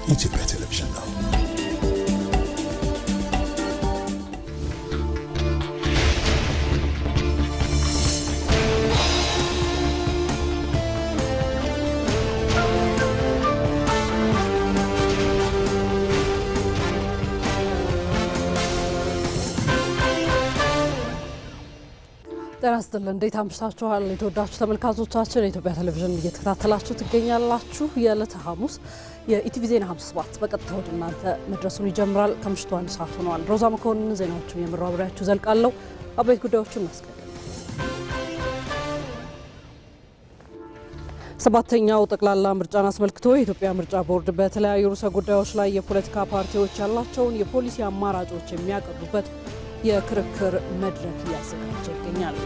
ኢትዮጵያ ቴሌቪዥን ነው። ጤና ይስጥልን እንዴት አምሽታችኋል የተወዳችሁ ተመልካቾቻችን የኢትዮጵያ ቴሌቪዥን እየተከታተላችሁ ትገኛላችሁ የዕለተ ሐሙስ የኢቲቪ ዜና 57 በቀጥታ ወደ እናንተ መድረሱን ይጀምራል ከምሽቱ 1 ሰዓት ሆኗል ሮዛ መኮንን ዜናዎቹን የመራው አብሬያችሁ ዘልቃለሁ አበይት ጉዳዮችን እናስቀድም ሰባተኛው ጠቅላላ ምርጫን አስመልክቶ የኢትዮጵያ ምርጫ ቦርድ በተለያዩ ርዕሰ ጉዳዮች ላይ የፖለቲካ ፓርቲዎች ያላቸውን የፖሊሲ አማራጮች የሚያቀርቡበት የክርክር መድረክ እያዘጋጀ ይገኛል።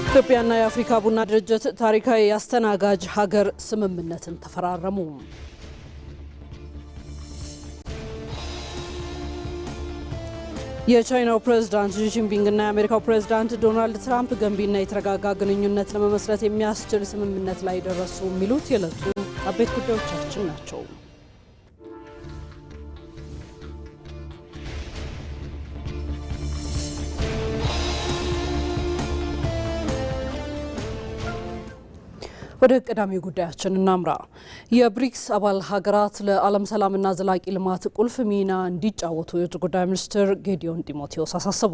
ኢትዮጵያና የአፍሪካ ቡና ድርጅት ታሪካዊ አስተናጋጅ ሀገር ስምምነትን ተፈራረሙ። የቻይናው ፕሬዝዳንት ዢ ጂንፒንግና የአሜሪካው ፕሬዝዳንት ዶናልድ ትራምፕ ገንቢና የተረጋጋ ግንኙነት ለመመስረት የሚያስችል ስምምነት ላይ ደረሱ የሚሉት የዕለቱ አበይት ጉዳዮቻችን ናቸው። ወደ ቀዳሚ ጉዳያችን እናምራ። የብሪክስ አባል ሀገራት ለዓለም ሰላምና ዘላቂ ልማት ቁልፍ ሚና እንዲጫወቱ የውጭ ጉዳይ ሚኒስትር ጌዲዮን ጢሞቴዎስ አሳሰቡ።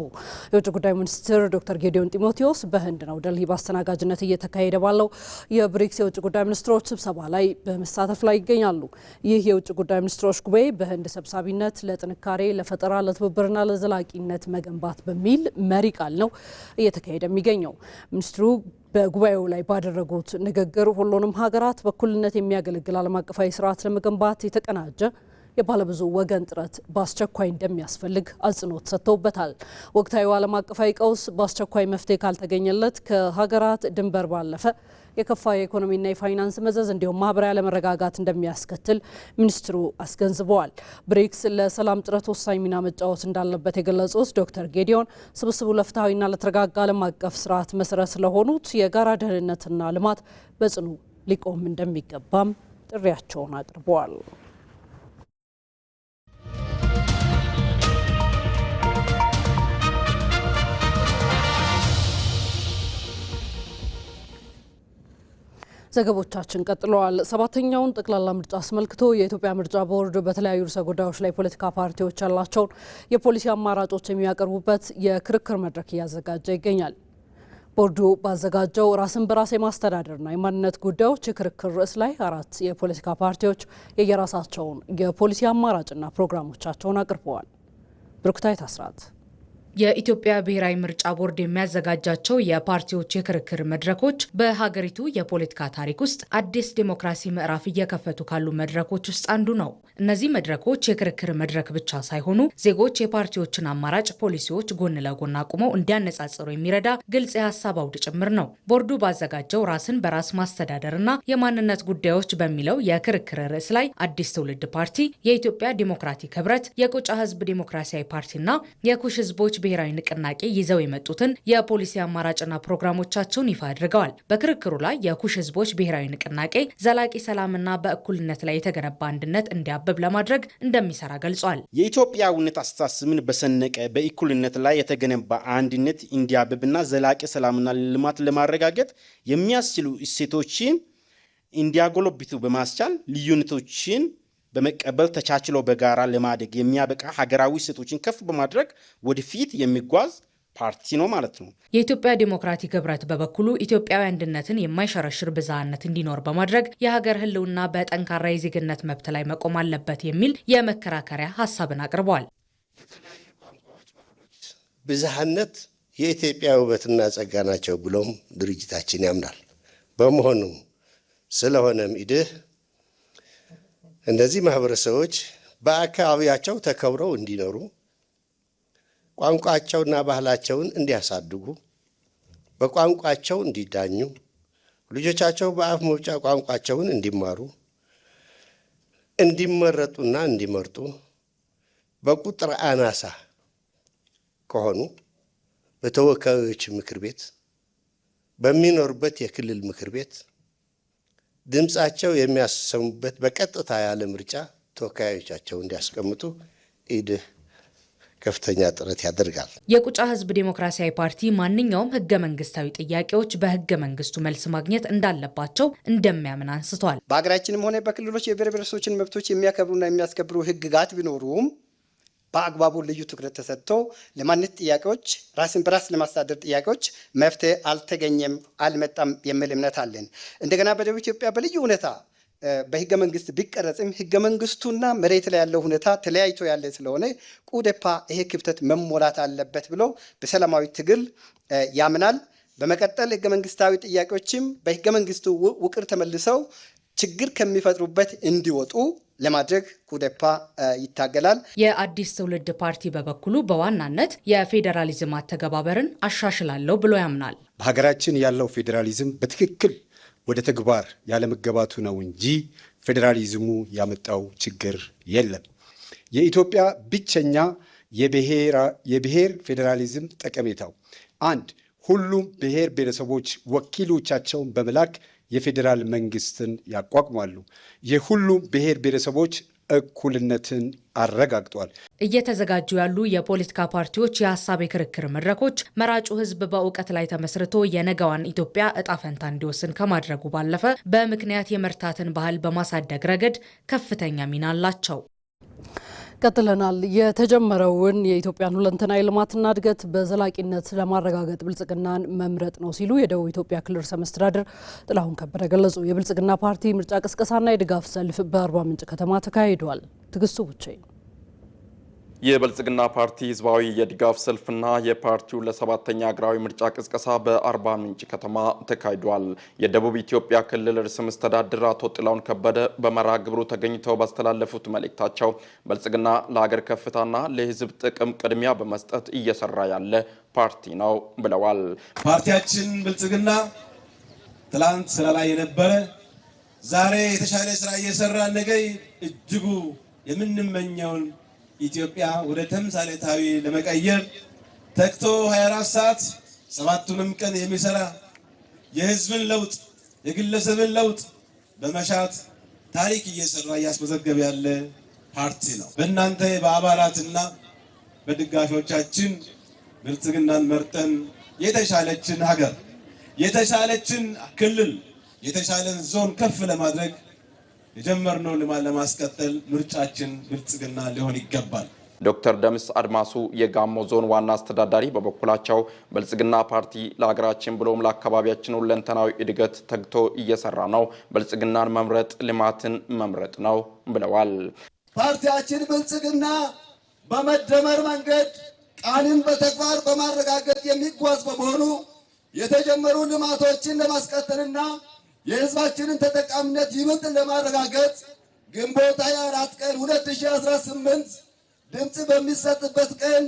የውጭ ጉዳይ ሚኒስትር ዶክተር ጌዲዮን ጢሞቴዎስ በህንድ ነው ደልሂ በአስተናጋጅነት እየተካሄደ ባለው የብሪክስ የውጭ ጉዳይ ሚኒስትሮች ስብሰባ ላይ በመሳተፍ ላይ ይገኛሉ። ይህ የውጭ ጉዳይ ሚኒስትሮች ጉባኤ በህንድ ሰብሳቢነት ለጥንካሬ፣ ለፈጠራ፣ ለትብብርና ለዘላቂነት መገንባት በሚል መሪ ቃል ነው እየተካሄደ የሚገኘው። ሚኒስትሩ በጉባኤው ላይ ባደረጉት ንግግር ሁሉንም ሀገራት በእኩልነት የሚያገለግል ዓለም አቀፋዊ ስርዓት ለመገንባት የተቀናጀ የባለብዙ ወገን ጥረት በአስቸኳይ እንደሚያስፈልግ አጽንኦት ሰጥተውበታል። ወቅታዊ ዓለም አቀፋዊ ቀውስ በአስቸኳይ መፍትሄ ካልተገኘለት ከሀገራት ድንበር ባለፈ የከፋ የኢኮኖሚና የፋይናንስ መዘዝ እንዲሁም ማህበራዊ አለመረጋጋት እንደሚያስከትል ሚኒስትሩ አስገንዝበዋል። ብሪክስ ለሰላም ጥረት ወሳኝ ሚና መጫወት እንዳለበት የገለጹት ዶክተር ጌዲዮን ስብስቡ ለፍትሐዊና ለተረጋጋ ዓለም አቀፍ ስርዓት መሰረት ስለሆኑት የጋራ ደህንነትና ልማት በጽኑ ሊቆም እንደሚገባም ጥሪያቸውን አቅርበዋል። ዘገቦቻችን ቀጥለዋል። ሰባተኛውን ጠቅላላ ምርጫ አስመልክቶ የኢትዮጵያ ምርጫ ቦርድ በተለያዩ ርዕሰ ጉዳዮች ላይ ፖለቲካ ፓርቲዎች ያላቸውን የፖሊሲ አማራጮች የሚያቀርቡበት የክርክር መድረክ እያዘጋጀ ይገኛል። ቦርዱ ባዘጋጀው ራስን በራስ የማስተዳደርና የማንነት ጉዳዮች የክርክር ርዕስ ላይ 4 የፖለቲካ ፓርቲዎች የየራሳቸውን የፖሊሲ አማራጭና ፕሮግራሞቻቸውን አቅርበዋል። ብሩክታይት አስራት የኢትዮጵያ ብሔራዊ ምርጫ ቦርድ የሚያዘጋጃቸው የፓርቲዎች የክርክር መድረኮች በሀገሪቱ የፖለቲካ ታሪክ ውስጥ አዲስ ዴሞክራሲ ምዕራፍ እየከፈቱ ካሉ መድረኮች ውስጥ አንዱ ነው። እነዚህ መድረኮች የክርክር መድረክ ብቻ ሳይሆኑ ዜጎች የፓርቲዎችን አማራጭ ፖሊሲዎች ጎን ለጎን አቁመው እንዲያነጻጽሩ የሚረዳ ግልጽ የሀሳብ አውድ ጭምር ነው። ቦርዱ ባዘጋጀው ራስን በራስ ማስተዳደርና የማንነት ጉዳዮች በሚለው የክርክር ርዕስ ላይ አዲስ ትውልድ ፓርቲ፣ የኢትዮጵያ ዲሞክራቲክ ህብረት፣ የቆጫ ህዝብ ዲሞክራሲያዊ ፓርቲና የኩሽ ህዝቦች ብሔራዊ ንቅናቄ ይዘው የመጡትን የፖሊሲ አማራጭና ፕሮግራሞቻቸውን ይፋ አድርገዋል። በክርክሩ ላይ የኩሽ ህዝቦች ብሔራዊ ንቅናቄ ዘላቂ ሰላምና በእኩልነት ላይ የተገነባ አንድነት እንዲያብብ ለማድረግ እንደሚሰራ ገልጿል። የኢትዮጵያዊነት አስተሳሰብን በሰነቀ በእኩልነት ላይ የተገነባ አንድነት እንዲያብብና ዘላቂ ሰላምና ልማት ለማረጋገጥ የሚያስችሉ እሴቶችን እንዲያጎለብቱ በማስቻል ልዩነቶችን በመቀበል ተቻችሎ በጋራ ለማደግ የሚያበቃ ሀገራዊ እሴቶችን ከፍ በማድረግ ወደፊት የሚጓዝ ፓርቲ ነው ማለት ነው። የኢትዮጵያ ዲሞክራቲክ ህብረት በበኩሉ ኢትዮጵያዊ አንድነትን የማይሸረሽር ብዝሃነት እንዲኖር በማድረግ የሀገር ህልውና በጠንካራ የዜግነት መብት ላይ መቆም አለበት የሚል የመከራከሪያ ሀሳብን አቅርበዋል። ብዝሃነት የኢትዮጵያ ውበትና ጸጋ ናቸው ብሎም ድርጅታችን ያምናል። ስለሆነም ኢድህ እነዚህ ማህበረሰቦች በአካባቢያቸው ተከብረው እንዲኖሩ፣ ቋንቋቸውና ባህላቸውን እንዲያሳድጉ፣ በቋንቋቸው እንዲዳኙ፣ ልጆቻቸው በአፍ መውጫ ቋንቋቸውን እንዲማሩ፣ እንዲመረጡና እንዲመርጡ፣ በቁጥር አናሳ ከሆኑ በተወካዮች ምክር ቤት፣ በሚኖሩበት የክልል ምክር ቤት፣ ድምጻቸው የሚያሰሙበት በቀጥታ ያለ ምርጫ ተወካዮቻቸው እንዲያስቀምጡ ኢድህ ከፍተኛ ጥረት ያደርጋል። የቁጫ ህዝብ ዴሞክራሲያዊ ፓርቲ ማንኛውም ህገ መንግስታዊ ጥያቄዎች በህገ መንግስቱ መልስ ማግኘት እንዳለባቸው እንደሚያምን አንስቷል። በሀገራችንም ሆነ በክልሎች የብሔር ብሔረሰቦችን መብቶች የሚያከብሩና የሚያስከብሩ ህግጋት ቢኖሩም በአግባቡ ልዩ ትኩረት ተሰጥቶ ለማንነት ጥያቄዎች፣ ራስን በራስ ለማስተዳደር ጥያቄዎች መፍትሄ አልተገኘም፣ አልመጣም የሚል እምነት አለን። እንደገና በደቡብ ኢትዮጵያ በልዩ ሁኔታ በህገ መንግስት ቢቀረጽም ህገ መንግስቱና መሬት ላይ ያለው ሁኔታ ተለያይቶ ያለ ስለሆነ ቁዴፓ ይሄ ክፍተት መሞላት አለበት ብሎ በሰላማዊ ትግል ያምናል። በመቀጠል ህገ መንግስታዊ ጥያቄዎችም በህገ መንግስቱ ውቅር ተመልሰው ችግር ከሚፈጥሩበት እንዲወጡ ለማድረግ ቁዴፓ ይታገላል። የአዲስ ትውልድ ፓርቲ በበኩሉ በዋናነት የፌዴራሊዝም አተገባበርን አሻሽላለሁ ብሎ ያምናል። በሀገራችን ያለው ፌዴራሊዝም በትክክል ወደ ተግባር ያለመገባቱ ነው እንጂ ፌዴራሊዝሙ ያመጣው ችግር የለም። የኢትዮጵያ ብቸኛ የብሔር ፌዴራሊዝም ጠቀሜታው አንድ፣ ሁሉም ብሔር ብሔረሰቦች ወኪሎቻቸውን በመላክ የፌዴራል መንግስትን ያቋቁማሉ። የሁሉም ብሔር ብሔረሰቦች እኩልነትን አረጋግጧል። እየተዘጋጁ ያሉ የፖለቲካ ፓርቲዎች የሀሳብ የክርክር መድረኮች መራጩ ህዝብ በእውቀት ላይ ተመስርቶ የነገዋን ኢትዮጵያ እጣ ፈንታ እንዲወስን ከማድረጉ ባለፈ በምክንያት የመርታትን ባህል በማሳደግ ረገድ ከፍተኛ ሚና አላቸው። ቀጥለናል። የተጀመረውን የኢትዮጵያን ሁለንተናዊ ልማትና እድገት በዘላቂነት ለማረጋገጥ ብልጽግናን መምረጥ ነው ሲሉ የደቡብ ኢትዮጵያ ክልል ርዕሰ መስተዳድር ጥላሁን ከበደ ገለጹ። የብልጽግና ፓርቲ ምርጫ ቅስቀሳና የድጋፍ ሰልፍ በአርባ ምንጭ ከተማ ተካሂዷል። ትግስቱ ብቻዬ የብልጽግና ፓርቲ ህዝባዊ የድጋፍ ሰልፍና የፓርቲው ለሰባተኛ ሀገራዊ ምርጫ ቅስቀሳ በአርባ ምንጭ ከተማ ተካሂዷል። የደቡብ ኢትዮጵያ ክልል ርዕሰ መስተዳድር አቶ ጥላሁን ከበደ በመርሃ ግብሩ ተገኝተው ባስተላለፉት መልእክታቸው ብልጽግና ለሀገር ከፍታና ለህዝብ ጥቅም ቅድሚያ በመስጠት እየሰራ ያለ ፓርቲ ነው ብለዋል። ፓርቲያችን ብልጽግና ትላንት ስራ ላይ የነበረ ዛሬ የተሻለ ስራ እየሰራ ነገ እጅጉ የምንመኘውን ኢትዮጵያ ወደ ተምሳሌታዊ ለመቀየር ተክቶ 24 ሰዓት ሰባቱንም ቀን የሚሰራ የህዝብን ለውጥ የግለሰብን ለውጥ በመሻት ታሪክ እየሰራ እያስመዘገበ ያለ ፓርቲ ነው። በእናንተ በአባላትና በድጋፊዎቻችን ብልጽግናን መርጠን የተሻለችን ሀገር፣ የተሻለችን ክልል፣ የተሻለን ዞን ከፍ ለማድረግ የጀመርነው ልማት ለማስቀጠል ምርጫችን ብልጽግና ሊሆን ይገባል። ዶክተር ደምስ አድማሱ የጋሞ ዞን ዋና አስተዳዳሪ በበኩላቸው ብልጽግና ፓርቲ ለሀገራችን ብሎም ለአካባቢያችን ሁለንተናዊ እድገት ተግቶ እየሰራ ነው፣ ብልጽግናን መምረጥ ልማትን መምረጥ ነው ብለዋል። ፓርቲያችን ብልጽግና በመደመር መንገድ ቃልን በተግባር በማረጋገጥ የሚጓዝ በመሆኑ የተጀመሩ ልማቶችን ለማስቀጠልና የህዝባችንን ተጠቃሚነት ይበልጥ ለማረጋገጥ ግንቦት 24 ቀን 2018 ድምጽ በሚሰጥበት ቀን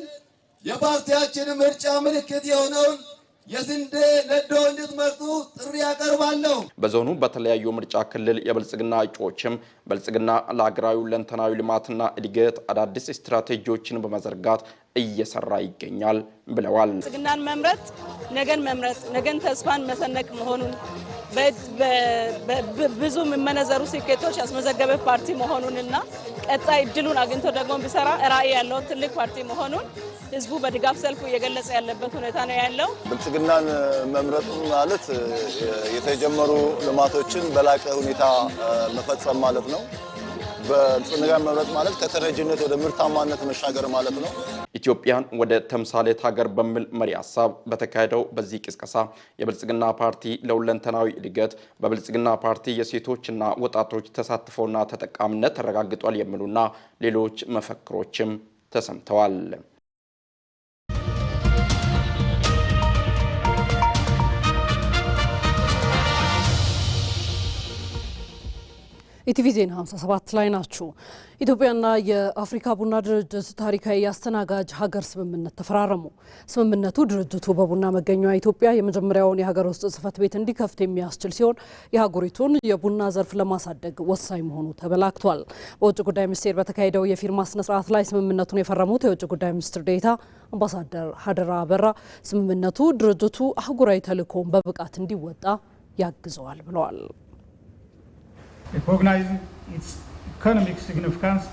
የፓርቲያችን ምርጫ ምልክት የሆነውን የስንዴ ነዶ እንድትመርጡ ጥሪ ያቀርባለሁ። በዞኑ በተለያዩ ምርጫ ክልል የብልጽግና እጩዎችም ብልጽግና ለሀገራዊ ሁለንተናዊ ልማትና እድገት አዳዲስ ስትራቴጂዎችን በመዘርጋት እየሰራ ይገኛል ብለዋል። ብልጽግናን መምረጥ ነገን ተስፋን መሰነቅ መሆኑን ብዙ የሚመነዘሩ ስኬቶች ያስመዘገበ ፓርቲ መሆኑንና ቀጣይ እድሉን አግኝቶ ደግሞ ቢሰራ ራዕይ ያለው ትልቅ ፓርቲ መሆኑን ህዝቡ በድጋፍ ሰልፉ እየገለጸ ያለበት ሁኔታ ነው ያለው። ብልጽግናን መምረጥ ማለት የተጀመሩ ልማቶችን በላቀ ሁኔታ መፈጸም ማለት ነው። ብልጽግናን መምረጥ ማለት ከተረጂነት ወደ ምርታማነት መሻገር ማለት ነው። ኢትዮጵያን ወደ ተምሳሌት ሀገር በሚል መሪ ሀሳብ በተካሄደው በዚህ ቅስቀሳ የብልጽግና ፓርቲ ለሁለንተናዊ እድገት በብልጽግና ፓርቲ የሴቶችና ወጣቶች ተሳትፎና ተጠቃሚነት ተረጋግጧል የሚሉና ሌሎች መፈክሮችም ተሰምተዋል። ኢቲቪ ዜና 57 ላይ ናችሁ። ኢትዮጵያና የአፍሪካ ቡና ድርጅት ታሪካዊ አስተናጋጅ ሀገር ስምምነት ተፈራረሙ። ስምምነቱ ድርጅቱ በቡና መገኛዋ ኢትዮጵያ የመጀመሪያውን የሀገር ውስጥ ጽሕፈት ቤት እንዲከፍት የሚያስችል ሲሆን የሀገሪቱን የቡና ዘርፍ ለማሳደግ ወሳኝ መሆኑ ተመላክቷል። በውጭ ጉዳይ ሚኒስቴር በተካሄደው የፊርማ ስነ ስርዓት ላይ ስምምነቱን የፈረሙት የውጭ ጉዳይ ሚኒስትር ዴኤታ አምባሳደር ሀደራ አበራ ስምምነቱ ድርጅቱ አህጉራዊ ተልዕኮውን በብቃት እንዲወጣ ያግዘዋል ብለዋል። Recognizing its economic significance,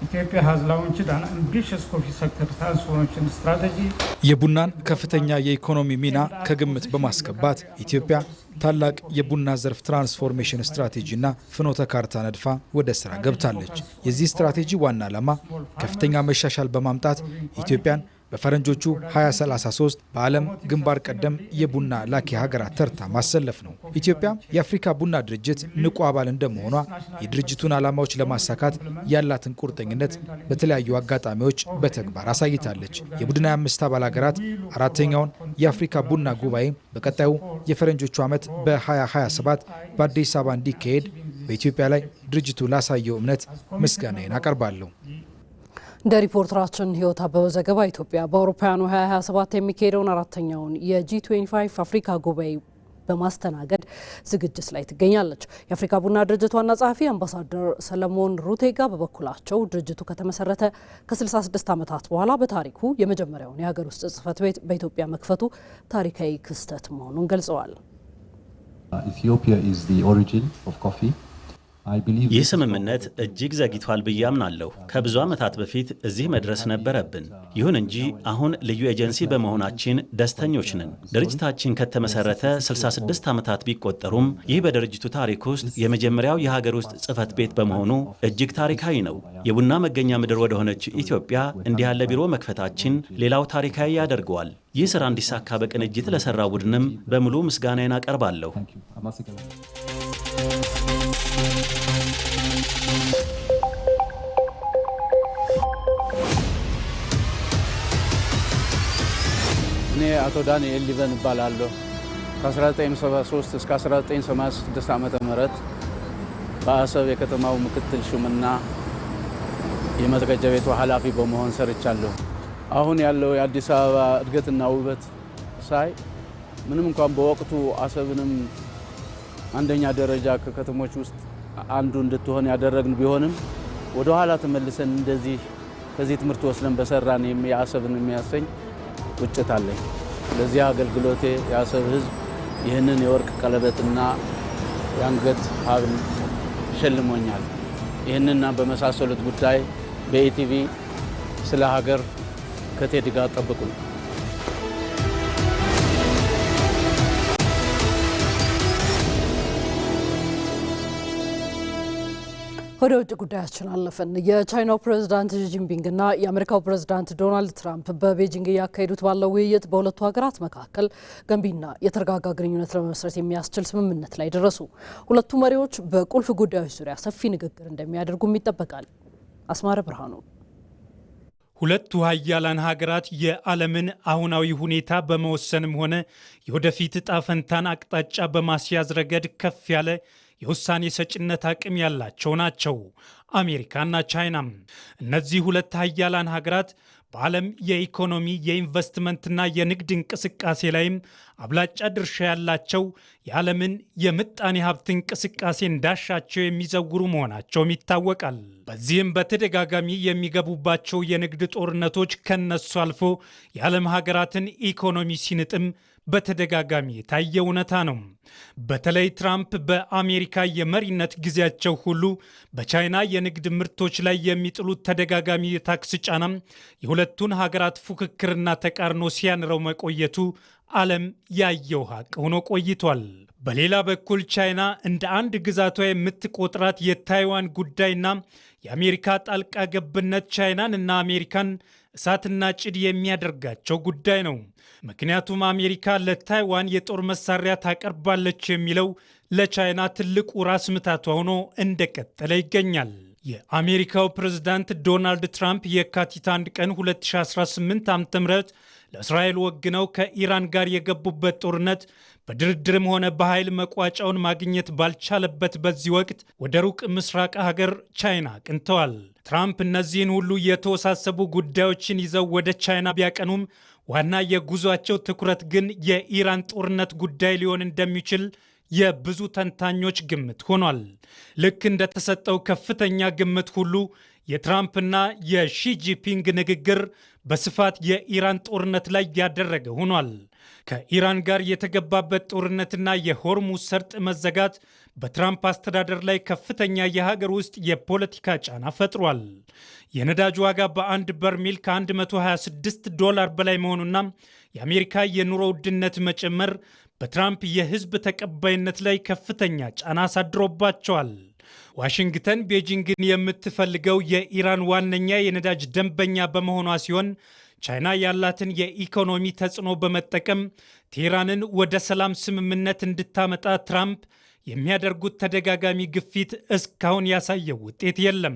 Ethiopia has launched an ambitious coffee sector transformation strategy. የቡናን ከፍተኛ የኢኮኖሚ ሚና ከግምት በማስገባት ኢትዮጵያ ታላቅ የቡና ዘርፍ ትራንስፎርሜሽን ስትራቴጂና ፍኖተ ካርታ ነድፋ ወደ ስራ ገብታለች። የዚህ ስትራቴጂ ዋና ዓላማ ከፍተኛ መሻሻል በማምጣት ኢትዮጵያን በፈረንጆቹ 2033 በዓለም ግንባር ቀደም የቡና ላኪ ሀገራት ተርታ ማሰለፍ ነው። ኢትዮጵያ የአፍሪካ ቡና ድርጅት ንቁ አባል እንደመሆኗ የድርጅቱን ዓላማዎች ለማሳካት ያላትን ቁርጠኝነት በተለያዩ አጋጣሚዎች በተግባር አሳይታለች። የቡድን 25 አባል ሀገራት አራተኛውን የአፍሪካ ቡና ጉባኤ በቀጣዩ የፈረንጆቹ ዓመት በ2027 በአዲስ አበባ እንዲካሄድ በኢትዮጵያ ላይ ድርጅቱ ላሳየው እምነት ምስጋናዬን አቀርባለሁ። እንደ ሪፖርተራችን ህይወት አበበ ዘገባ ኢትዮጵያ በአውሮፓውያኑ 2027 የሚካሄደውን አራተኛውን የጂ25 አፍሪካ ጉባኤ በማስተናገድ ዝግጅት ላይ ትገኛለች። የአፍሪካ ቡና ድርጅት ዋና ጸሐፊ አምባሳደር ሰለሞን ሩቴጋ በበኩላቸው ድርጅቱ ከተመሰረተ ከ66 ዓመታት በኋላ በታሪኩ የመጀመሪያውን የሀገር ውስጥ ጽህፈት ቤት በኢትዮጵያ መክፈቱ ታሪካዊ ክስተት መሆኑን ገልጸዋል። ይህ ስምምነት እጅግ ዘግይቷል ብዬ አምናለሁ። ከብዙ ዓመታት በፊት እዚህ መድረስ ነበረብን። ይሁን እንጂ አሁን ልዩ ኤጀንሲ በመሆናችን ደስተኞች ነን። ድርጅታችን ከተመሰረተ 66 ዓመታት ቢቆጠሩም ይህ በድርጅቱ ታሪክ ውስጥ የመጀመሪያው የሀገር ውስጥ ጽህፈት ቤት በመሆኑ እጅግ ታሪካዊ ነው። የቡና መገኛ ምድር ወደሆነች ኢትዮጵያ እንዲህ ያለ ቢሮ መክፈታችን ሌላው ታሪካዊ ያደርገዋል። ይህ ስራ እንዲሳካ በቅንጅት ለሰራ ቡድንም በሙሉ ምስጋናዬን አቀርባለሁ። እኔ አቶ ዳንኤል ሊበን እባላለሁ። ከ1973 እስከ 1986 ዓመተ ምህረት በአሰብ የከተማው ምክትል ሹምና የመዘጋጃ ቤቱ ኃላፊ በመሆን ሰርቻለሁ። አሁን ያለው የአዲስ አበባ እድገትና ውበት ሳይ ምንም እንኳን በወቅቱ አሰብንም አንደኛ ደረጃ ከከተሞች ውስጥ አንዱ እንድትሆን ያደረግን ቢሆንም ወደ ኋላ ተመልሰን እንደዚህ ከዚህ ትምህርት ወስደን በሰራን የአሰብን የሚያሰኝ ቁጭት አለኝ። ለዚህ አገልግሎቴ የአሰብ ሕዝብ ይህንን የወርቅ ቀለበትና የአንገት ሐብል ሸልሞኛል። ይህንና በመሳሰሉት ጉዳይ በኢቲቪ ስለ ሀገር ከቴዲ ጋር ጠብቁን። ወደ ውጭ ጉዳያችን አለፈን። የቻይናው ፕሬዝዳንት ሺ ጂንፒንግና የአሜሪካው ፕሬዝዳንት ዶናልድ ትራምፕ በቤጂንግ እያካሄዱት ባለው ውይይት በሁለቱ ሀገራት መካከል ገንቢና የተረጋጋ ግንኙነት ለመመስረት የሚያስችል ስምምነት ላይ ደረሱ። ሁለቱ መሪዎች በቁልፍ ጉዳዮች ዙሪያ ሰፊ ንግግር እንደሚያደርጉም ይጠበቃል። አስማረ ብርሃኑ። ሁለቱ ሀያላን ሀገራት የዓለምን አሁናዊ ሁኔታ በመወሰንም ሆነ የወደፊት ዕጣ ፈንታን አቅጣጫ በማስያዝ ረገድ ከፍ ያለ የውሳኔ ሰጭነት አቅም ያላቸው ናቸው። አሜሪካና ቻይናም። እነዚህ ሁለት ሀያላን ሀገራት በዓለም የኢኮኖሚ የኢንቨስትመንትና የንግድ እንቅስቃሴ ላይም አብላጫ ድርሻ ያላቸው፣ የዓለምን የምጣኔ ሀብት እንቅስቃሴ እንዳሻቸው የሚዘውሩ መሆናቸውም ይታወቃል። በዚህም በተደጋጋሚ የሚገቡባቸው የንግድ ጦርነቶች ከነሱ አልፎ የዓለም ሀገራትን ኢኮኖሚ ሲንጥም በተደጋጋሚ የታየ እውነታ ነው። በተለይ ትራምፕ በአሜሪካ የመሪነት ጊዜያቸው ሁሉ በቻይና የንግድ ምርቶች ላይ የሚጥሉት ተደጋጋሚ የታክስ ጫናም የሁለቱን ሀገራት ፉክክርና ተቃርኖ ሲያንረው መቆየቱ ዓለም ያየው ሀቅ ሆኖ ቆይቷል። በሌላ በኩል ቻይና እንደ አንድ ግዛቷ የምትቆጥራት የታይዋን ጉዳይና የአሜሪካ ጣልቃ ገብነት ቻይናን እና አሜሪካን እሳትና ጭድ የሚያደርጋቸው ጉዳይ ነው። ምክንያቱም አሜሪካ ለታይዋን የጦር መሳሪያ ታቀርባለች የሚለው ለቻይና ትልቁ ራስ ምታቷ ሆኖ እንደቀጠለ ይገኛል። የአሜሪካው ፕሬዝዳንት ዶናልድ ትራምፕ የካቲት 1 ቀን 2018 ዓ.ም ለእስራኤል ወግነው ከኢራን ጋር የገቡበት ጦርነት በድርድርም ሆነ በኃይል መቋጫውን ማግኘት ባልቻለበት በዚህ ወቅት ወደ ሩቅ ምስራቅ ሀገር ቻይና አቅንተዋል። ትራምፕ እነዚህን ሁሉ የተወሳሰቡ ጉዳዮችን ይዘው ወደ ቻይና ቢያቀኑም ዋና የጉዟቸው ትኩረት ግን የኢራን ጦርነት ጉዳይ ሊሆን እንደሚችል የብዙ ተንታኞች ግምት ሆኗል። ልክ እንደተሰጠው ከፍተኛ ግምት ሁሉ የትራምፕና የሺ ጂንፒንግ ንግግር በስፋት የኢራን ጦርነት ላይ ያደረገ ሆኗል። ከኢራን ጋር የተገባበት ጦርነትና የሆርሙዝ ሰርጥ መዘጋት በትራምፕ አስተዳደር ላይ ከፍተኛ የሀገር ውስጥ የፖለቲካ ጫና ፈጥሯል። የነዳጅ ዋጋ በአንድ በርሜል ከ126 ዶላር በላይ መሆኑና የአሜሪካ የኑሮ ውድነት መጨመር በትራምፕ የህዝብ ተቀባይነት ላይ ከፍተኛ ጫና አሳድሮባቸዋል። ዋሽንግተን ቤጂንግን የምትፈልገው የኢራን ዋነኛ የነዳጅ ደንበኛ በመሆኗ ሲሆን ቻይና ያላትን የኢኮኖሚ ተጽዕኖ በመጠቀም ቴህራንን ወደ ሰላም ስምምነት እንድታመጣ ትራምፕ የሚያደርጉት ተደጋጋሚ ግፊት እስካሁን ያሳየው ውጤት የለም።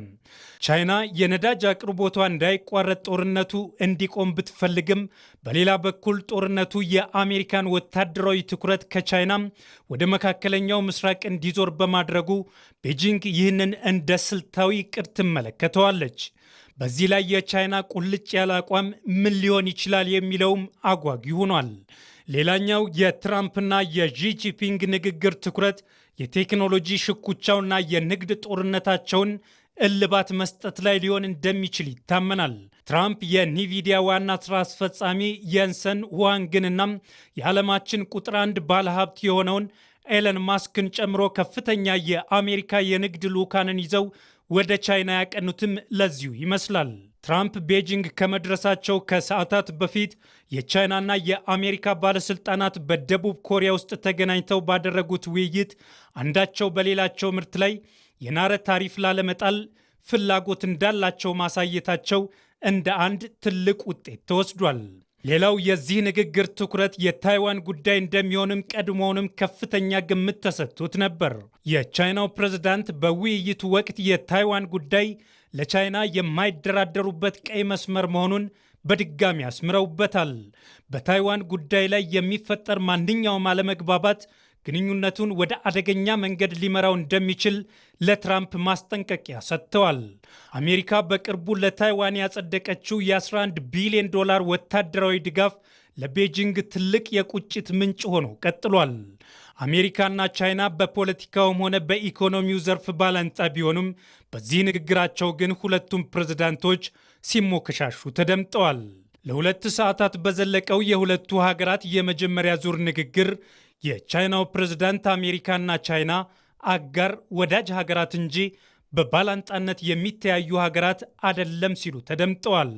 ቻይና የነዳጅ አቅርቦቷ እንዳይቋረጥ ጦርነቱ እንዲቆም ብትፈልግም በሌላ በኩል ጦርነቱ የአሜሪካን ወታደራዊ ትኩረት ከቻይና ወደ መካከለኛው ምስራቅ እንዲዞር በማድረጉ ቤጂንግ ይህንን እንደ ስልታዊ ዕቅድ ትመለከተዋለች። በዚህ ላይ የቻይና ቁልጭ ያለ አቋም ምን ሊሆን ይችላል የሚለውም አጓጊ ሆኗል። ሌላኛው የትራምፕና የጂጂፒንግ ንግግር ትኩረት የቴክኖሎጂ ሽኩቻውና የንግድ ጦርነታቸውን እልባት መስጠት ላይ ሊሆን እንደሚችል ይታመናል። ትራምፕ የኒቪዲያ ዋና ስራ አስፈጻሚ የንሰን ሁዋንግንና የዓለማችን ቁጥር 1 ባለሀብት የሆነውን ኤለን ማስክን ጨምሮ ከፍተኛ የአሜሪካ የንግድ ልዑካንን ይዘው ወደ ቻይና ያቀኑትም ለዚሁ ይመስላል። ትራምፕ ቤጂንግ ከመድረሳቸው ከሰዓታት በፊት የቻይናና የአሜሪካ ባለስልጣናት በደቡብ ኮሪያ ውስጥ ተገናኝተው ባደረጉት ውይይት አንዳቸው በሌላቸው ምርት ላይ የናረ ታሪፍ ላለመጣል ፍላጎት እንዳላቸው ማሳየታቸው እንደ አንድ ትልቅ ውጤት ተወስዷል። ሌላው የዚህ ንግግር ትኩረት የታይዋን ጉዳይ እንደሚሆንም ቀድሞውንም ከፍተኛ ግምት ተሰጥቶት ነበር። የቻይናው ፕሬዝዳንት በውይይቱ ወቅት የታይዋን ጉዳይ ለቻይና የማይደራደሩበት ቀይ መስመር መሆኑን በድጋሚ አስምረውበታል። በታይዋን ጉዳይ ላይ የሚፈጠር ማንኛውም አለመግባባት ግንኙነቱን ወደ አደገኛ መንገድ ሊመራው እንደሚችል ለትራምፕ ማስጠንቀቂያ ሰጥተዋል። አሜሪካ በቅርቡ ለታይዋን ያጸደቀችው የ11 ቢሊዮን ዶላር ወታደራዊ ድጋፍ ለቤጂንግ ትልቅ የቁጭት ምንጭ ሆኖ ቀጥሏል። አሜሪካና ቻይና በፖለቲካውም ሆነ በኢኮኖሚው ዘርፍ ባላንጣ ቢሆኑም በዚህ ንግግራቸው ግን ሁለቱም ፕሬዝዳንቶች ሲሞከሻሹ ተደምጠዋል። ለ2 ሰዓታት በዘለቀው የሁለቱ ሀገራት የመጀመሪያ ዙር ንግግር የቻይናው ፕሬዝዳንት አሜሪካና ቻይና አጋር ወዳጅ ሀገራት እንጂ በባላንጣነት የሚተያዩ ሀገራት አደለም ሲሉ ተደምጠዋል።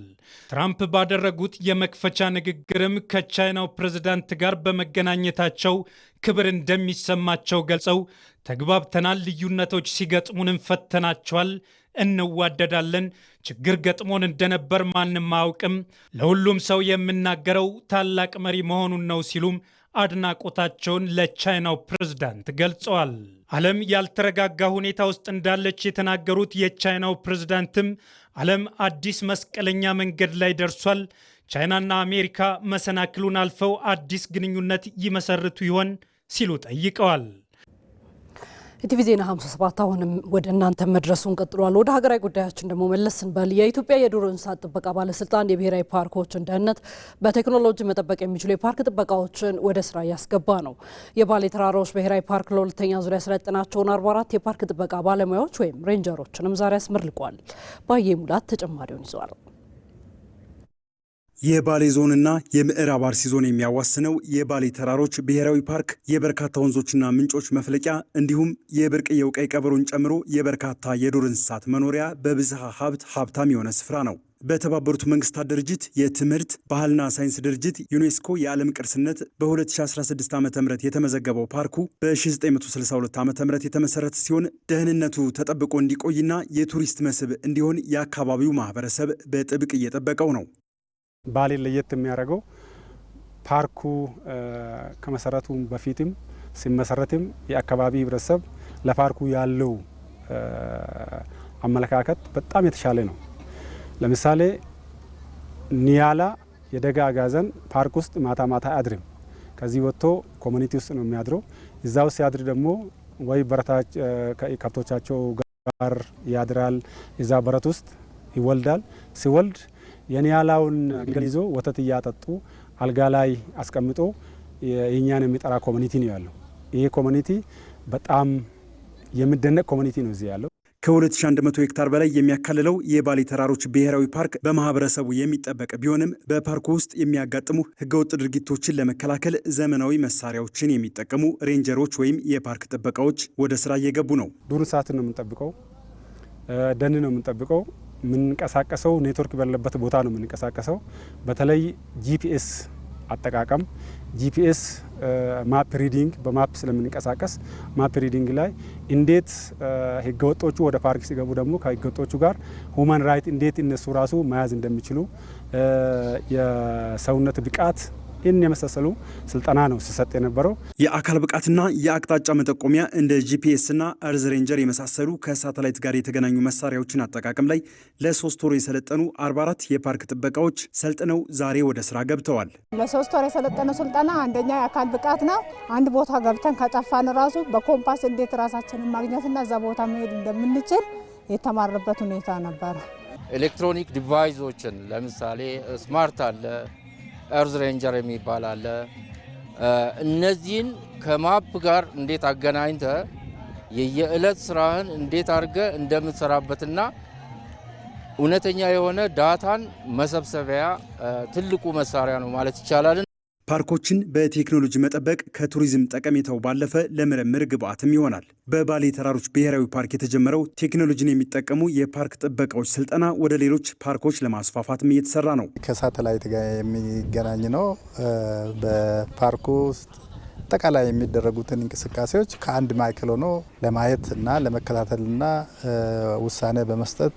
ትራምፕ ባደረጉት የመክፈቻ ንግግርም ከቻይናው ፕሬዝዳንት ጋር በመገናኘታቸው ክብር እንደሚሰማቸው ገልጸው ተግባብተናል፣ ልዩነቶች ሲገጥሙን እንፈተናቸዋል፣ እንዋደዳለን፣ ችግር ገጥሞን እንደነበር ማንም አያውቅም፣ ለሁሉም ሰው የምናገረው ታላቅ መሪ መሆኑን ነው ሲሉም አድናቆታቸውን ለቻይናው ፕሬዝዳንት ገልጸዋል። ዓለም ያልተረጋጋ ሁኔታ ውስጥ እንዳለች የተናገሩት የቻይናው ፕሬዝዳንትም ዓለም አዲስ መስቀለኛ መንገድ ላይ ደርሷል፣ ቻይናና አሜሪካ መሰናክሉን አልፈው አዲስ ግንኙነት ይመሰርቱ ይሆን ሲሉ ጠይቀዋል። ኢቲቪ ዜና 57 አሁንም ወደ እናንተ መድረሱን ቀጥሏል። ወደ ሀገራዊ ጉዳያችን ደግሞ መለስ ስንበል የኢትዮጵያ የዱር እንስሳት ጥበቃ ባለስልጣን የብሔራዊ ፓርኮችን ደህንነት በቴክኖሎጂ መጠበቅ የሚችሉ የፓርክ ጥበቃዎችን ወደ ስራ እያስገባ ነው። የባሌ ተራራዎች ብሔራዊ ፓርክ ለሁለተኛ ዙር ያሰለጠናቸውን 44 የፓርክ ጥበቃ ባለሙያዎች ወይም ሬንጀሮችንም ዛሬ አስመርቋል። ባየ ሙላት ተጨማሪውን ይዘዋል። የባሌ ዞንና የምዕራብ አርሲ ዞን የሚያዋስነው የባሌ ተራሮች ብሔራዊ ፓርክ የበርካታ ወንዞችና ምንጮች መፍለቂያ እንዲሁም የብርቅዬው ቀይ ቀበሮን ጨምሮ የበርካታ የዱር እንስሳት መኖሪያ በብዝሃ ሀብት ሀብታም የሆነ ስፍራ ነው። በተባበሩት መንግስታት ድርጅት የትምህርት ባህልና ሳይንስ ድርጅት ዩኔስኮ የዓለም ቅርስነት በ2016 ዓ ም የተመዘገበው ፓርኩ በ1962 ዓ ም የተመሰረተ ሲሆን ደህንነቱ ተጠብቆ እንዲቆይና የቱሪስት መስህብ እንዲሆን የአካባቢው ማህበረሰብ በጥብቅ እየጠበቀው ነው። ባሌን ለየት የሚያደርገው ፓርኩ ከመሰረቱ በፊትም ሲመሰረትም የአካባቢ ህብረተሰብ ለፓርኩ ያለው አመለካከት በጣም የተሻለ ነው። ለምሳሌ ኒያላ የደጋ አጋዘን ፓርክ ውስጥ ማታ ማታ አያድርም። ከዚህ ወጥቶ ኮሚኒቲ ውስጥ ነው የሚያድረው። እዛ ውስጥ ያድር ደግሞ ወይ በረታች ከብቶቻቸው ጋር ያድራል። እዛ በረት ውስጥ ይወልዳል። ሲወልድ የኒያላውን ግልገል ይዞ ወተት እያጠጡ አልጋ ላይ አስቀምጦ የኛን የሚጠራ ኮሚኒቲ ነው ያለው። ይሄ ኮሚኒቲ በጣም የሚደነቅ ኮሚኒቲ ነው እዚህ ያለው። ከ2100 ሄክታር በላይ የሚያካልለው የባሌ ተራሮች ብሔራዊ ፓርክ በማህበረሰቡ የሚጠበቅ ቢሆንም በፓርኩ ውስጥ የሚያጋጥሙ ህገወጥ ድርጊቶችን ለመከላከል ዘመናዊ መሳሪያዎችን የሚጠቀሙ ሬንጀሮች ወይም የፓርክ ጥበቃዎች ወደ ስራ እየገቡ ነው። ዱር እንስሳትን ነው የምንጠብቀው፣ ደን ነው የምንጠብቀው። የምንቀሳቀሰው ኔትወርክ ባለበት ቦታ ነው የምንቀሳቀሰው። በተለይ ጂፒኤስ አጠቃቀም ጂፒኤስ ማፕ ሪዲንግ በማፕ ስለምንቀሳቀስ ማፕ ሪዲንግ ላይ እንዴት ህገወጦቹ ወደ ፓርክ ሲገቡ ደግሞ ከህገወጦቹ ጋር ሁማን ራይት እንዴት እነሱ ራሱ መያዝ እንደሚችሉ የሰውነት ብቃት ይህን የመሳሰሉ ስልጠና ነው ሲሰጥ የነበረው። የአካል ብቃትና የአቅጣጫ መጠቆሚያ እንደ ጂፒኤስና እርዝ ሬንጀር የመሳሰሉ ከሳተላይት ጋር የተገናኙ መሳሪያዎችን አጠቃቀም ላይ ለ3 ወር የሰለጠኑ 44 የፓርክ ጥበቃዎች ሰልጥነው ዛሬ ወደ ስራ ገብተዋል። ለ3 ወር የሰለጠነው ስልጠና አንደኛ የአካል ብቃት ነው። አንድ ቦታ ገብተን ከጠፋን ራሱ በኮምፓስ እንዴት ራሳችንን ማግኘትና እዛ ቦታ መሄድ እንደምንችል የተማረበት ሁኔታ ነበረ። ኤሌክትሮኒክ ዲቫይሶችን ለምሳሌ ስማርት አለ፣ እርዝ ሬንጀር የሚባል አለ። እነዚህን ከማፕ ጋር እንዴት አገናኝተ የየዕለት ስራህን እንዴት አድርገ እንደምትሰራበትና እውነተኛ የሆነ ዳታን መሰብሰቢያ ትልቁ መሳሪያ ነው ማለት ይቻላል። ፓርኮችን በቴክኖሎጂ መጠበቅ ከቱሪዝም ጠቀሜታው ባለፈ ለምርምር ግብዓትም ይሆናል። በባሌ ተራሮች ብሔራዊ ፓርክ የተጀመረው ቴክኖሎጂን የሚጠቀሙ የፓርክ ጥበቃዎች ስልጠና ወደ ሌሎች ፓርኮች ለማስፋፋትም እየተሰራ ነው። ከሳተላይት ጋር የሚገናኝ ነው። በፓርኩ ውስጥ አጠቃላይ የሚደረጉትን እንቅስቃሴዎች ከአንድ ማዕከል ሆኖ ለማየት እና ለመከታተልና ውሳኔ በመስጠት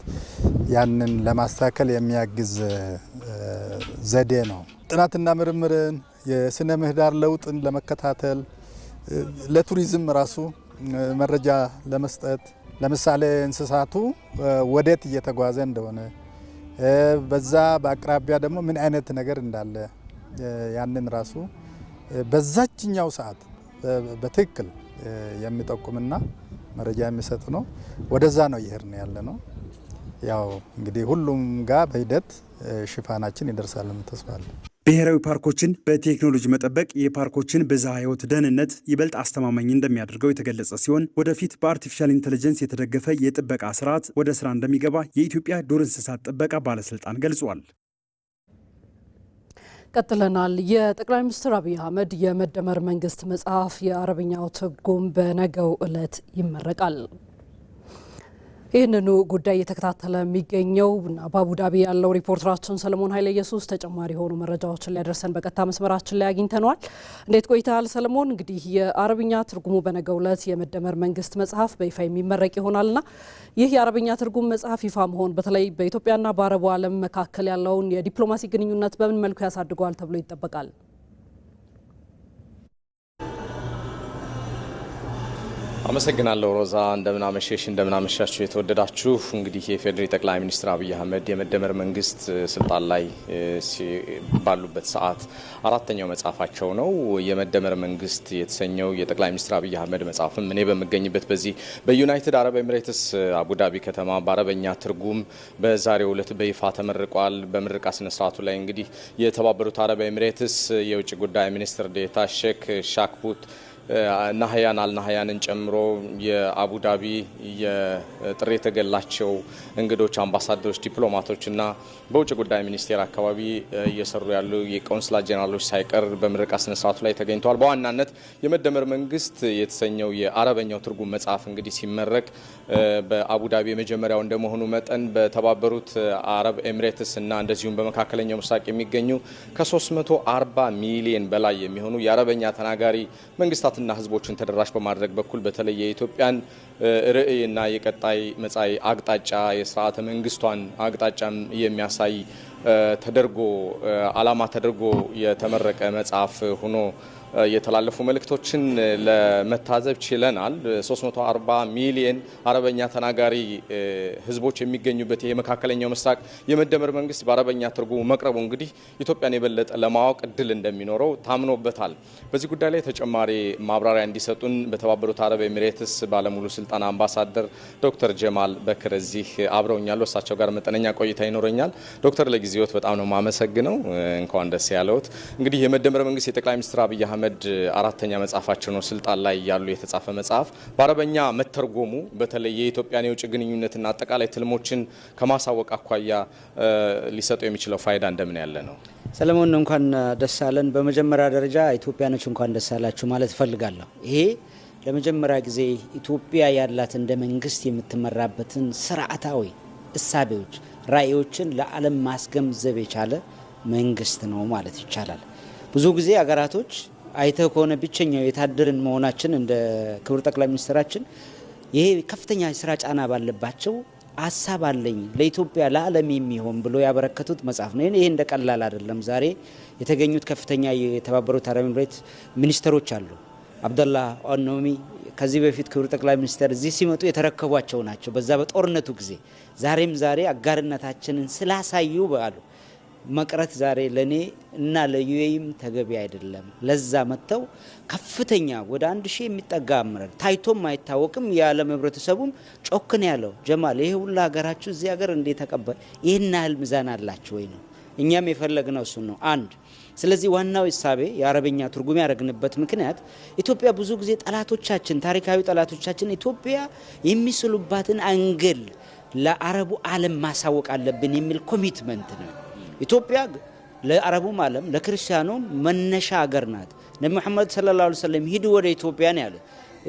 ያንን ለማስተካከል የሚያግዝ ዘዴ ነው። ጥናትና ምርምርን የስነ ምህዳር ለውጥን ለመከታተል ለቱሪዝም ራሱ መረጃ ለመስጠት ለምሳሌ እንስሳቱ ወዴት እየተጓዘ እንደሆነ በዛ በአቅራቢያ ደግሞ ምን አይነት ነገር እንዳለ ያንን ራሱ በዛችኛው ሰዓት በትክክል የሚጠቁምና መረጃ የሚሰጥ ነው። ወደዛ ነው እየሄድን ያለ ነው። ያው እንግዲህ ሁሉም ጋር በሂደት ሽፋናችን ይደርሳል ተስፋ አለ። ብሔራዊ ፓርኮችን በቴክኖሎጂ መጠበቅ የፓርኮችን ብዝሃ ሕይወት ደህንነት ይበልጥ አስተማማኝ እንደሚያደርገው የተገለጸ ሲሆን ወደፊት በአርቲፊሻል ኢንተለጀንስ የተደገፈ የጥበቃ ስርዓት ወደ ስራ እንደሚገባ የኢትዮጵያ ዱር እንስሳት ጥበቃ ባለስልጣን ገልጿል። ቀጥለናል። የጠቅላይ ሚኒስትር አብይ አህመድ የመደመር መንግስት መጽሐፍ የአረብኛው ትርጉም በነገው ዕለት ይመረቃል። ይህንኑ ጉዳይ እየተከታተለ የሚገኘው እና በአቡዳቢ ያለው ሪፖርተራችን ሰለሞን ኃይለ ኢየሱስ ተጨማሪ የሆኑ መረጃዎችን ሊያደርሰን በቀጥታ መስመራችን ላይ አግኝተነዋል። እንዴት ቆይተሃል ሰለሞን? እንግዲህ የአረብኛ ትርጉሙ በነገው ዕለት የመደመር መንግስት መጽሐፍ በይፋ የሚመረቅ ይሆናልና ይህ የአረብኛ ትርጉም መጽሐፍ ይፋ መሆን በተለይ በኢትዮጵያና በአረቡ ዓለም መካከል ያለውን የዲፕሎማሲ ግንኙነት በምን መልኩ ያሳድገዋል ተብሎ ይጠበቃል? አመሰግናለሁ ሮዛ። እንደምናመሸሽ እንደምናመሻችሁ የተወደዳችሁ። እንግዲህ የፌዴሪ ጠቅላይ ሚኒስትር አብይ አህመድ የመደመር መንግስት ስልጣን ላይ ባሉበት ሰዓት አራተኛው መጽሐፋቸው ነው። የመደመር መንግስት የተሰኘው የጠቅላይ ሚኒስትር አብይ አህመድ መጽሐፍም እኔ በምገኝበት በዚህ በዩናይትድ አረብ ኤሚሬትስ አቡዳቢ ከተማ በአረበኛ ትርጉም በዛሬው ዕለት በይፋ ተመርቋል። በምረቃ ስነ ስርዓቱ ላይ እንግዲህ የተባበሩት አረብ ኤሚሬትስ የውጭ ጉዳይ ሚኒስትር ዴኤታ ሼክ ሻክቡት ናህያን አልናህያንን ጨምሮ የአቡዳቢ የጥሪ የተገላቸው እንግዶች፣ አምባሳደሮች፣ ዲፕሎማቶችና በውጭ ጉዳይ ሚኒስቴር አካባቢ እየሰሩ ያሉ የቆንስላ ጄኔራሎች ሳይቀር በምረቃ ስነ ስርዓቱ ላይ ተገኝተዋል። በዋናነት የመደመር መንግስት የተሰኘው የአረበኛው ትርጉም መጽሐፍ እንግዲህ ሲመረቅ በአቡዳቢ የመጀመሪያው እንደመሆኑ መጠን በተባበሩት አረብ ኤሚሬትስ እና እንደዚሁም በመካከለኛው ምስራቅ የሚገኙ ከ340 ሚሊዮን በላይ የሚሆኑ የአረበኛ ተናጋሪ መንግስታትና ህዝቦችን ተደራሽ በማድረግ በኩል በተለይ የኢትዮጵያን ርዕይና የቀጣይ መጻኢ አቅጣጫ የስርዓተ መንግስቷን አቅጣጫም የሚያሳይ ተደርጎ ዓላማ ተደርጎ የተመረቀ መጽሐፍ ሆኖ የተላለፉ መልእክቶችን ለመታዘብ ችለናል። 340 ሚሊዮን አረበኛ ተናጋሪ ህዝቦች የሚገኙበት የመካከለኛው ምስራቅ የመደመር መንግስት በአረበኛ ትርጉሙ መቅረቡ እንግዲህ ኢትዮጵያን የበለጠ ለማወቅ እድል እንደሚኖረው ታምኖበታል። በዚህ ጉዳይ ላይ ተጨማሪ ማብራሪያ እንዲሰጡን በተባበሩት አረብ ኤሚሬትስ ባለሙሉ ስልጣን አምባሳደር ዶክተር ጀማል በክር እዚህ አብረውኛል። እሳቸው ጋር መጠነኛ ቆይታ ይኖረኛል። ዶክተር ለጊዜዎት በጣም ነው የማመሰግነው። እንኳን ደስ ያለዎት። እንግዲህ የመደመር መንግስት የጠቅላይ ሚኒስትር አብይ አህመድ አራተኛ መጽሐፋቸው ነው ስልጣን ላይ ያሉ የተጻፈ መጽሐፍ በአረበኛ መተርጎሙ በተለይ የኢትዮጵያን የውጭ ግንኙነትና አጠቃላይ ትልሞችን ከማሳወቅ አኳያ ሊሰጠው የሚችለው ፋይዳ እንደምን ያለ ነው? ሰለሞን እንኳን ደስ አለን። በመጀመሪያ ደረጃ ኢትዮጵያኖች እንኳን ደስ አላችሁ ማለት እፈልጋለሁ። ይሄ ለመጀመሪያ ጊዜ ኢትዮጵያ ያላት እንደ መንግስት የምትመራበትን ስርዓታዊ እሳቤዎች፣ ራዕዮችን ለዓለም ማስገንዘብ የቻለ መንግስት ነው ማለት ይቻላል። ብዙ ጊዜ አገራቶች አይተው ከሆነ ብቸኛው የታደርን መሆናችን እንደ ክቡር ጠቅላይ ሚኒስትራችን ይሄ ከፍተኛ የስራ ጫና ባለባቸው ሀሳብ አለኝ ለኢትዮጵያ ለዓለም የሚሆን ብሎ ያበረከቱት መጽሐፍ ነው። ይሄ እንደ ቀላል አይደለም። ዛሬ የተገኙት ከፍተኛ የተባበሩት አረብ ኤሚሬት ሚኒስትሮች አሉ። አብደላ ኦኖሚ ከዚህ በፊት ክቡር ጠቅላይ ሚኒስትር እዚህ ሲመጡ የተረከቧቸው ናቸው። በዛ በጦርነቱ ጊዜ ዛሬ አጋርነታችንን ስላሳዩ በአሉ መቅረት ዛሬ ለኔ እና ለዩኤም ተገቢ አይደለም። ለዛ መተው ከፍተኛ ወደ 1000 የሚጠጋ አመራር ታይቶም አይታወቅም። የዓለም ህብረተሰቡም ጮክን ያለው ጀማል ይሄ ሁሉ ሀገራችሁ እዚህ ሀገር እንዴ ተቀበል ይሄን ያህል ሚዛን አላችሁ ወይ ነው። እኛም የፈለግነው እሱ ነው አንድ። ስለዚህ ዋናው ሂሳቤ የአረበኛ ትርጉም ያደረግንበት ምክንያት ኢትዮጵያ ብዙ ጊዜ ጠላቶቻችን ታሪካዊ ጠላቶቻችን ኢትዮጵያ የሚስሉባትን አንግል ለአረቡ ዓለም ማሳወቅ አለብን የሚል ኮሚትመንት ነው። ኢትዮጵያ ለአረቡም ዓለም ለክርስቲያኑም መነሻ ሀገር ናት። ነብዩ መሐመድ ሰለላሁ ዐለይሂ ወሰለም ሂዱ ወደ ኢትዮጵያ ነው ያለ።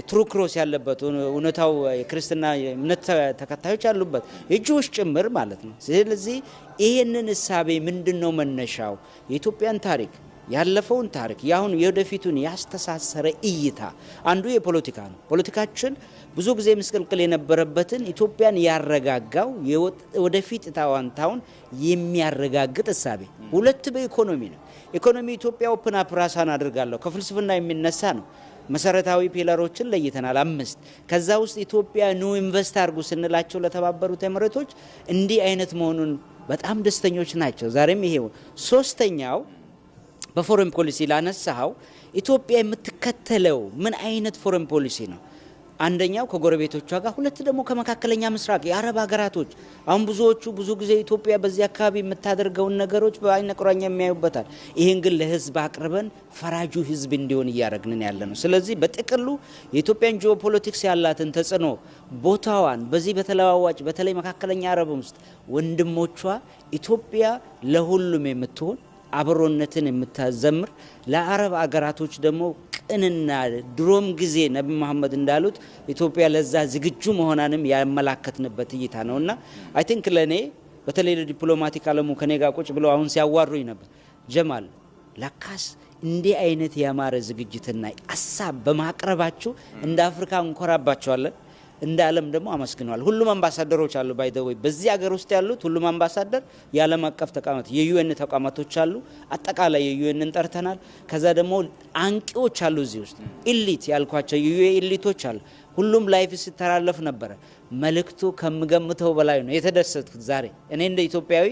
ትሩ ክሮስ ያለበት እውነታው የክርስትና እምነት ተከታዮች ያሉበት የጁሽ ጭምር ማለት ነው። ስለዚህ ይሄንን እሳቤ ምንድነው መነሻው? የኢትዮጵያን ታሪክ ያለፈውን ታሪክ ያሁን የወደፊቱን ያስተሳሰረ እይታ አንዱ የፖለቲካ ነው። ፖለቲካችን ብዙ ጊዜ ምስቅልቅል የነበረበትን ኢትዮጵያን ያረጋጋው ወደፊት ታዋንታውን የሚያረጋግጥ እሳቤ። ሁለት በኢኮኖሚ ነው። ኢኮኖሚ ኢትዮጵያ ኦፕን አፕ ራሳን አድርጋለሁ ከፍልስፍና የሚነሳ ነው። መሰረታዊ ፒለሮችን ለይተናል 5። ከዛ ውስጥ ኢትዮጵያ ኑ ኢንቨስት አድርጉ ስንላቸው ለተባበሩት ኤሚሬቶች እንዲህ አይነት መሆኑን በጣም ደስተኞች ናቸው። ዛሬም ይሄው ሶስተኛው በፎሬን ፖሊሲ ላነሳው ኢትዮጵያ የምትከተለው ምን አይነት ፎሬን ፖሊሲ ነው? አንደኛው ከጎረቤቶቿ ጋር፣ ሁለት ደግሞ ከመካከለኛ ምስራቅ የአረብ ሀገራቶች። አሁን ብዙ ጊዜ ኢትዮጵያ በዚህ አካባቢ የምታደርገውን ነገሮች በአይነ ቁራኛ የሚያዩበታል። ይሄን ግን ለህዝብ አቅርበን ፈራጁ ህዝብ እንዲሆን እያደረግን ያለ ነው። ስለዚህ በጥቅሉ የኢትዮጵያን ጂኦፖለቲክስ ያላትን ተጽዕኖ ቦታዋን በዚህ በተለዋዋጭ በተለይ መካከለኛ አረብ ውስጥ ወንድሞቿ ኢትዮጵያ ለሁሉም የምትሆን አብሮነትን የምታዘምር ለአረብ አገራቶች ደግሞ ቅንና ድሮም ጊዜ ነብዩ መሐመድ እንዳሉት ኢትዮጵያ ለዛ ዝግጁ መሆናንም ያመላከትንበት እይታ ነውና አይ ቲንክ ለኔ በተለይ ለዲፕሎማቲክ ዓለሙ ከኔ ጋር ቁጭ ብለው አሁን ሲያዋሩኝ ነበር ጀማል ለካስ እንዲህ አይነት ያማረ ዝግጅትና ሀሳብ በማቅረባችሁ እንደ አፍሪካ እንኮራባቸዋለን። እንደ ዓለም ደግሞ አመስግነዋል። ሁሉም አምባሳደሮች አሉ ባይ ዘ ወይ በዚህ ሀገር ውስጥ ያሉት ሁሉም አምባሳደር የዓለም አቀፍ ተቋማት የዩኤን ተቋማቶች አሉ። አጠቃላይ የዩኤንን ጠርተናል። ከዛ ደግሞ አንቂዎች አሉ እዚህ ውስጥ ኢሊት ያልኳቸው የዩኤን ኢሊቶች አሉ። ሁሉም ላይፍ ሲተላለፍ ነበረ። መልእክቱ ከምገምተው በላይ ነው የተደሰትኩት። ዛሬ እኔ እንደ ኢትዮጵያዊ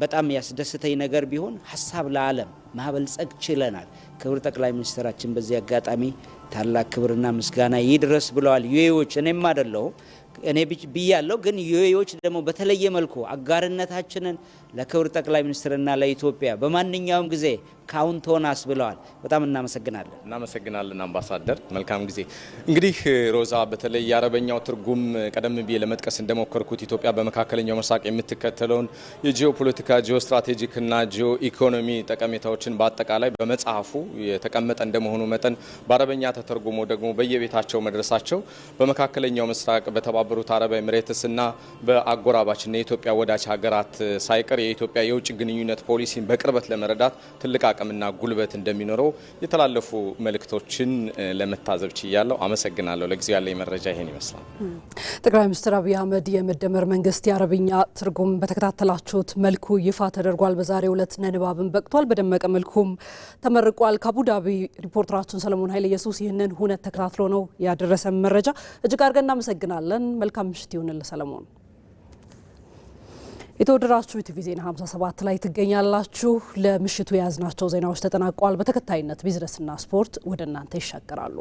በጣም ያስደስተኝ ነገር ቢሆን ሀሳብ ለዓለም ማበልጸግ ችለናል። ክቡር ጠቅላይ ሚኒስትራችን በዚህ አጋጣሚ ታላቅ ክብርና ምስጋና ይድረስ ብለዋል። ዩኤዎች እኔም አይደለሁም እኔ ብያለሁ፣ ግን ዩኤዎች ደግሞ በተለየ መልኩ አጋርነታችንን ለክቡር ጠቅላይ ሚኒስትርና ለኢትዮጵያ በማንኛውም ጊዜ ካውንት ኦን አስ ብለዋል። በጣም እናመሰግናለን አምባሳደር። መልካም ጊዜ። እንግዲህ ሮዛ በተለይ የአረበኛው ትርጉም ቀደም ብዬ ለመጥቀስ እንደሞከርኩት ኢትዮጵያ በመካከለኛው ምስራቅ የምትከተለውን የጂኦፖለቲካ ጂኦስትራቴጂክና ጂኦ ኢኮኖሚ ጠቀሜታዎችን በአጠቃላይ በመጽሐፉ የተቀመጠ እንደመሆኑ መጠን በአረበኛ ተተርጉሞ ደግሞ በየቤታቸው መድረሳቸው በመካከለኛው ምስራቅ በተባበሩት አረብ ኤሚሬትስና በአጎራባችና የኢትዮጵያ ወዳጅ ሀገራት ሳይቀር የኢትዮጵያ የውጭ ግንኙነት ፖሊሲን በቅርበት ለመረዳት ትልቅ አቅምና ጉልበት እንደሚኖረው የተላለፉ መልእክቶችን ለመታዘብ ችያለሁ። አመሰግናለሁ። ለጊዜው ያለኝ መረጃ ይሄን ይመስላል። ጠቅላይ ሚኒስትር አብይ አህመድ የመደመር መንግስት የአረብኛ ትርጉም በተከታተላችሁት መልኩ ይፋ ተደርጓል። በዛሬው ዕለት ለንባብም በቅቷል። በደመቀ መልኩም ተመርቋል። ከአቡዳቢ ሪፖርተራችን ሰለሞን ኃይለ ኢየሱስ ይህንን ሁነት ተከታትሎ ነው ያደረሰን መረጃ። እጅግ አድርገን እናመሰግናለን። መልካም ምሽት ይሁንልህ ሰለሞን። የተወደዳችሁ ኢቲቪ ዜና 57 ላይ ትገኛላችሁ። ለምሽቱ የያዝናቸው ዜናዎች ተጠናቋል። በተከታይነት ቢዝነስና ስፖርት ወደ እናንተ ይሻገራሉ።